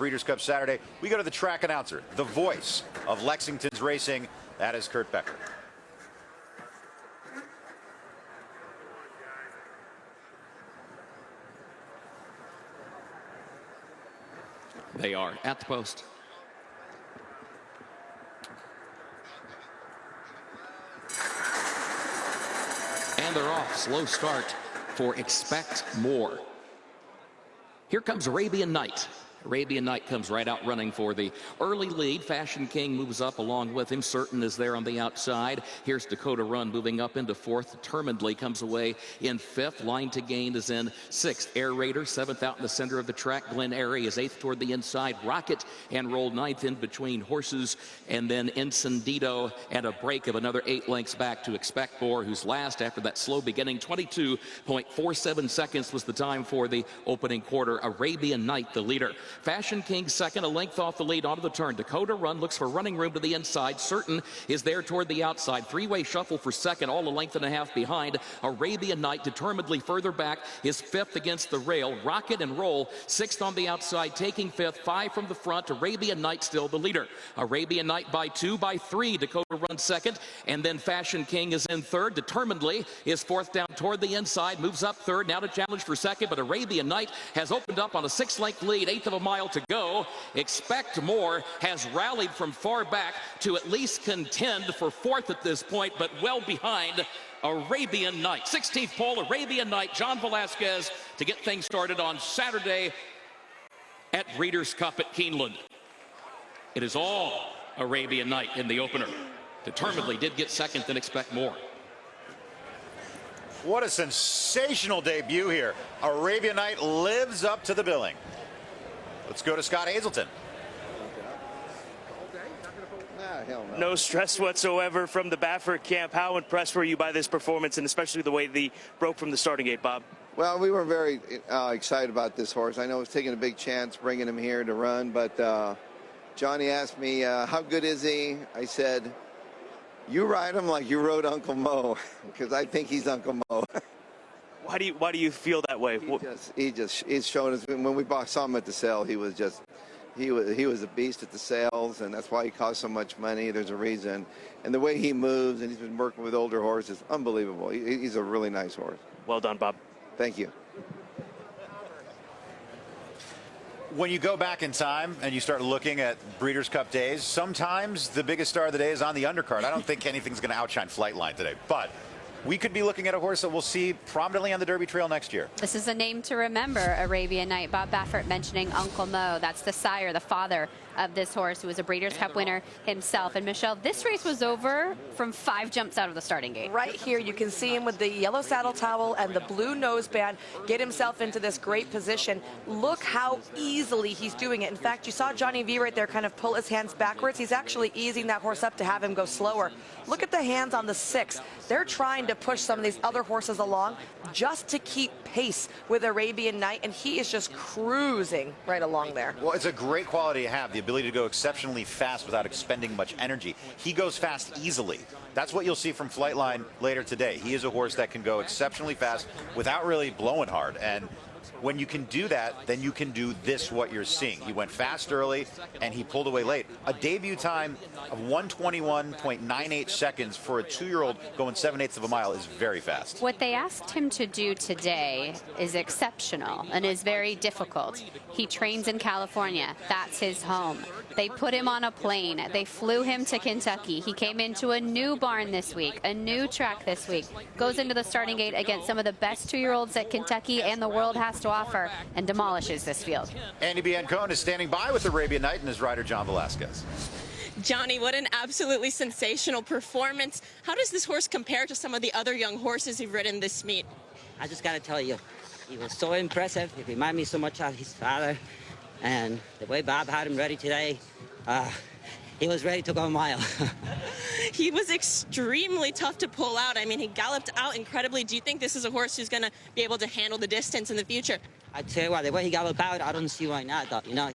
Breeders' Cup Saturday. We go to the track announcer, the voice of Lexington's racing. That is Kurt Becker. They are at the post. And they're off. Slow start for Expect More. Here comes Arabian Night. Arabian Night comes right out running for the early lead. Fashion King moves up along with him. Certain is there on the outside. Here's Dakota Run moving up into fourth. Determinedly comes away in fifth. Line to Gain is in sixth. Air Raider seventh out in the center of the track. Glen Airy is eighth toward the inside. Rocket and Roll ninth in between horses. And then Encendido and a break of another 8 lengths back to Expect More, who's last after that slow beginning. 22.47 seconds was the time for the opening quarter. Arabian Night, the leader. Fashion King second, a length off the lead onto the turn. Dakota Run looks for running room to the inside. Certain is there toward the outside. Three-way shuffle for second, all a length and a half behind. Arabian Night determinedly further back is fifth against the rail. Rocket and Roll sixth on the outside, taking fifth. 5 from the front. Arabian Night still the leader. Arabian Night by 2, by 3. Dakota Run second, and then Fashion King is in third. Determinedly is fourth down toward the inside, moves up third, now to challenge for second, but Arabian Night has opened up on a 6-length lead, 1/8 of a mile to go. Expect More has rallied from far back to at least contend for fourth at this point, but well behind Arabian Night. 16th pole, Arabian Night, John Valazquez to get things started on Saturday at Breeders' Cup at Keeneland. It is all Arabian Night in the opener. Determinedly did get second, then Expect More. What a sensational debut here. Arabian Night lives up to the billing. Let's go to Scott Hazelton. No stress whatsoever from the Baffert camp. How impressed were you by this performance, and especially the way they broke from the starting gate, Bob? Well, we were very excited about this horse. I know it was taking a big chance bringing him here to run, but Johnny asked me, how good is he? I said, you ride him like you rode Uncle Mo, because I think he's Uncle Mo. Why do you feel that way? He's shown us. When we saw him at the sale, he was a beast at the sales, and that's why he cost so much money. There's a reason, and the way he moves, and he's been working with older horses, unbelievable. He's a really nice horse. Well done, Bob. Thank you. When you go back in time and you start looking at Breeders' Cup days, sometimes the biggest star of the day is on the undercard. I don't think anything's going to outshine Flightline today, but we could be looking at a horse that we'll see prominently on the Derby Trail next year. This is a name to remember, Arabian Night. Bob Baffert mentioning Uncle Mo. That's the sire, the father of this horse, who was a Breeders' Cup winner himself. And Michelle, this race was over from 5 jumps out of the starting gate. Right here, you can see him with the yellow saddle towel and the blue noseband get himself into this great position. Look how easily he's doing it. In fact, you saw Johnny V right there kind of pull his hands backwards. He's actually easing that horse up to have him go slower. Look at the hands on the 6. They're trying to push some of these other horses along just to keep pace with Arabian Night, and he is just cruising right along there. Well, it's a great quality to have, the ability to go exceptionally fast without expending much energy. He goes fast easily. That's what you'll see from Flightline later today. He is a horse that can go exceptionally fast without really blowing hard. And when you can do that, then you can do this, what you're seeing. He went fast early, and he pulled away late. A debut time of 1:21.98 seconds for a 2-year-old going 7/8 of a mile is very fast. What they asked him to do today is exceptional and is very difficult. He trains in California. That's his home. They put him on a plane. They flew him to Kentucky. He came into a new barn this week, a new track this week. Goes into the starting gate against some of the best 2-year-olds that Kentucky and the world has to offer, and demolishes this field. Andy Biancone is standing by with Arabian Night and his rider John Valazquez. Johnny, what an absolutely sensational performance. How does this horse compare to some of the other young horses you've ridden this meet? I just got to tell you, he was so impressive. He reminded me so much of his father. And the way Bob had him ready today, he was ready to go a mile. He was extremely tough to pull out. I mean, he galloped out incredibly. Do you think this is a horse who's going to be able to handle the distance in the future? I tell you what, the way he galloped out, I don't see why not. You know,